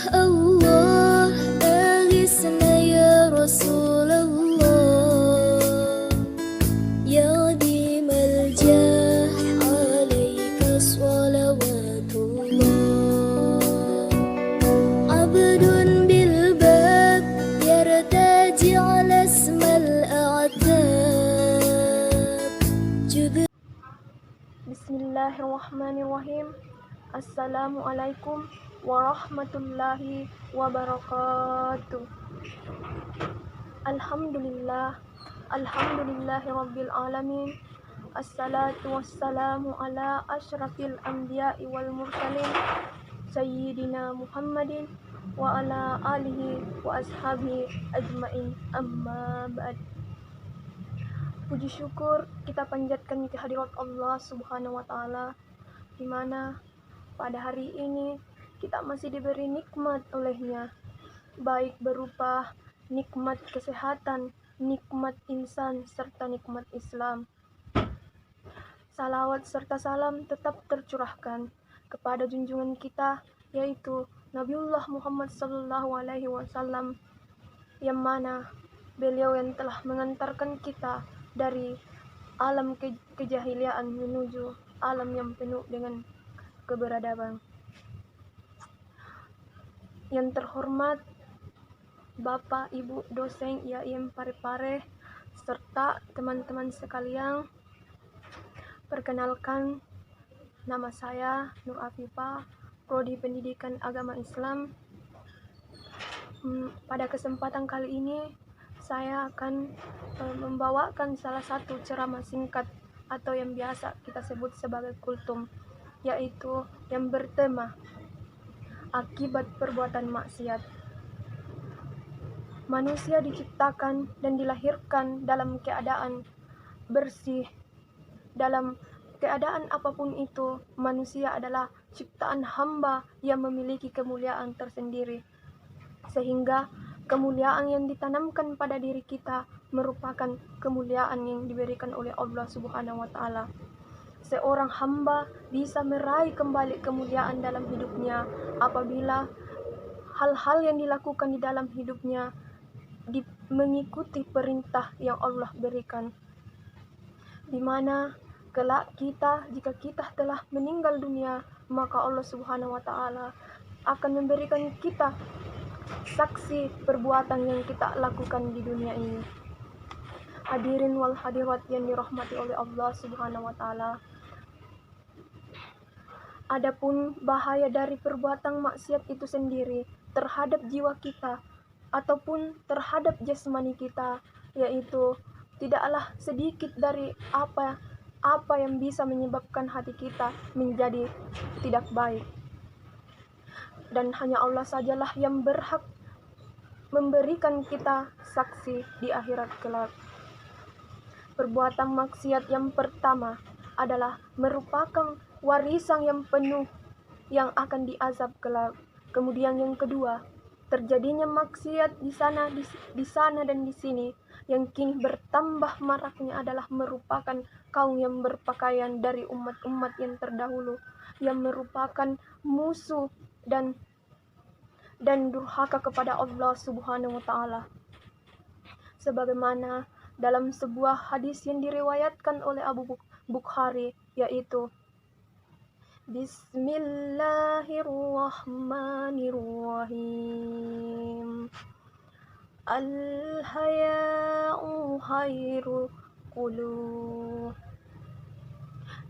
الله أغثنا يا رسول الله يا ديم الجاه عليك صلوات الله عبد بالباب يرتجي على اسم الأعتاب Bismillahirrahmanirrahim. Assalamualaikum warahmatullahi wabarakatuh. Alhamdulillahi rabbil alamin. Assalatu wassalamu ala asyrafil anbiya'i wal mursalin Sayyidina Muhammadin wa ala alihi wa ashabihi ajmain, amma ba'd. Puji syukur kita panjatkan kehadirat Allah Subhanahu wa Ta'ala, di mana pada hari ini kita masih diberi nikmat olehnya, baik berupa nikmat kesehatan, nikmat insan, serta nikmat Islam. Salawat serta salam tetap tercurahkan kepada junjungan kita, yaitu Nabiullah Muhammad Sallallahu Alaihi Wasallam, yang mana beliau yang telah mengantarkan kita dari alam kejahiliaan menuju alam yang penuh dengan keberadaban. Yang terhormat Bapak, Ibu, dosen IAIN Parepare, serta teman-teman sekalian, perkenalkan, nama saya Nur Afifah, Prodi Pendidikan Agama Islam. Pada kesempatan kali ini saya akan membawakan salah satu ceramah singkat atau yang biasa kita sebut sebagai kultum, yaitu yang bertema akibat perbuatan maksiat. Manusia diciptakan dan dilahirkan dalam keadaan bersih. Dalam keadaan apapun itu, manusia adalah ciptaan hamba yang memiliki kemuliaan tersendiri, sehingga kemuliaan yang ditanamkan pada diri kita merupakan kemuliaan yang diberikan oleh Allah Subhanahu wa Ta'ala. Seorang hamba bisa meraih kembali kemuliaan dalam hidupnya apabila hal-hal yang dilakukan di dalam hidupnya mengikuti perintah yang Allah berikan, di mana kelak kita, jika kita telah meninggal dunia, maka Allah Subhanahu wa Ta'ala akan memberikan kita saksi perbuatan yang kita lakukan di dunia ini. Hadirin wal hadirat yang dirahmati oleh Allah Subhanahu wa Ta'ala, adapun bahaya dari perbuatan maksiat itu sendiri terhadap jiwa kita ataupun terhadap jasmani kita, yaitu tidaklah sedikit dari apa yang bisa menyebabkan hati kita menjadi tidak baik. Dan hanya Allah sajalah yang berhak memberikan kita saksi di akhirat kelak. Perbuatan maksiat yang pertama adalah merupakan warisan yang penuh yang akan diazab kelak. Kemudian yang kedua, terjadinya maksiat di sana dan di sini, yang kini bertambah maraknya adalah merupakan kaum yang berpakaian dari umat-umat yang terdahulu, yang merupakan musuh dan durhaka kepada Allah Subhanahu wa Ta'ala. Sebagaimana dalam sebuah hadis yang diriwayatkan oleh Abu Bukhari, yaitu Bismillahirrahmanirrahim. Al-haya'u khairu qulu,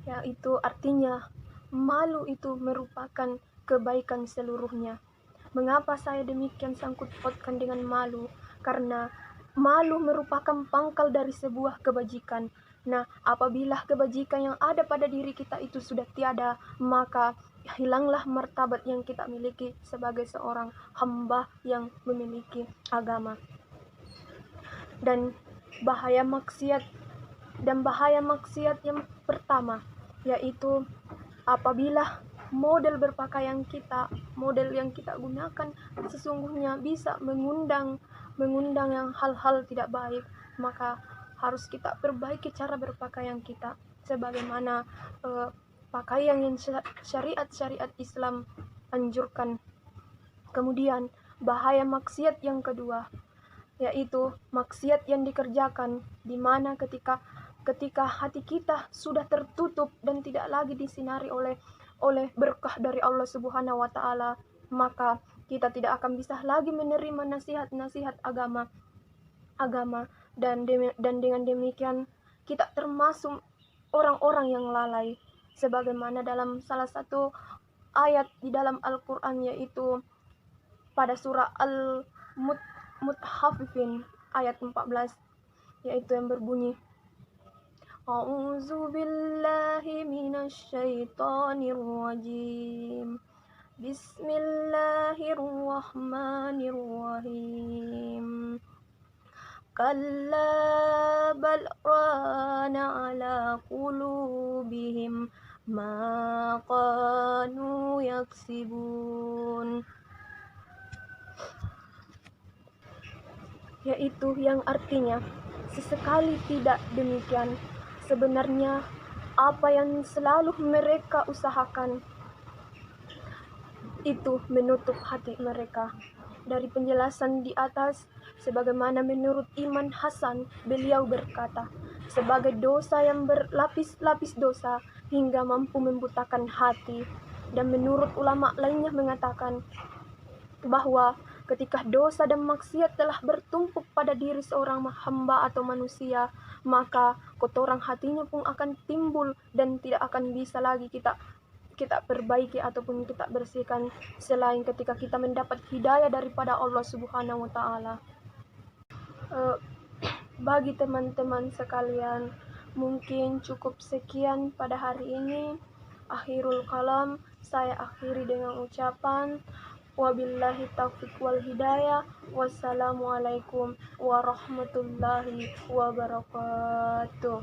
yaitu artinya malu itu merupakan kebaikan seluruhnya. Mengapa saya demikian sangkut pautkan dengan malu? Karena malu merupakan pangkal dari sebuah kebajikan. Nah, apabila kebajikan yang ada pada diri kita itu sudah tiada, maka hilanglah martabat yang kita miliki sebagai seorang hamba yang memiliki agama. Dan bahaya maksiat yang pertama, yaitu apabila model berpakaian kita, model yang kita gunakan sesungguhnya bisa mengundang yang hal-hal tidak baik, maka harus kita perbaiki cara berpakaian kita sebagaimana pakaian yang syariat Islam anjurkan. Kemudian bahaya maksiat yang kedua, yaitu maksiat yang dikerjakan di mana ketika hati kita sudah tertutup dan tidak lagi disinari oleh berkah dari Allah Subhanahu wa taala, maka kita tidak akan bisa lagi menerima nasihat-nasihat agama dan dengan demikian kita termasuk orang-orang yang lalai, sebagaimana dalam salah satu ayat di dalam Al-Qur'an, yaitu pada surah Al-Mutaffifin ayat 14, yaitu yang berbunyi, A'udzu billahi minasyaitonir rajim. Bismillahirrahmanirrahim. Kalla bal rana ala qulubihim ma kanu yaksibun. Yaitu yang artinya sesekali tidak demikian. Sebenarnya apa yang selalu mereka usahakan itu menutup hati mereka. Dari penjelasan di atas, sebagaimana menurut Iman Hasan, beliau berkata, sebagai dosa yang berlapis-lapis dosa hingga mampu membutakan hati. Dan menurut ulama lainnya mengatakan bahwa ketika dosa dan maksiat telah bertumpuk pada diri seorang hamba atau manusia, maka kotoran hatinya pun akan timbul dan tidak akan bisa lagi kita perbaiki ataupun kita bersihkan selain ketika kita mendapat hidayah daripada Allah Subhanahu wa taala. Bagi teman-teman sekalian, mungkin cukup sekian pada hari ini. Akhirul kalam, saya akhiri dengan ucapan wabillahi taufiq wal hidayah. Wassalamualaikum warahmatullahi wabarakatuh.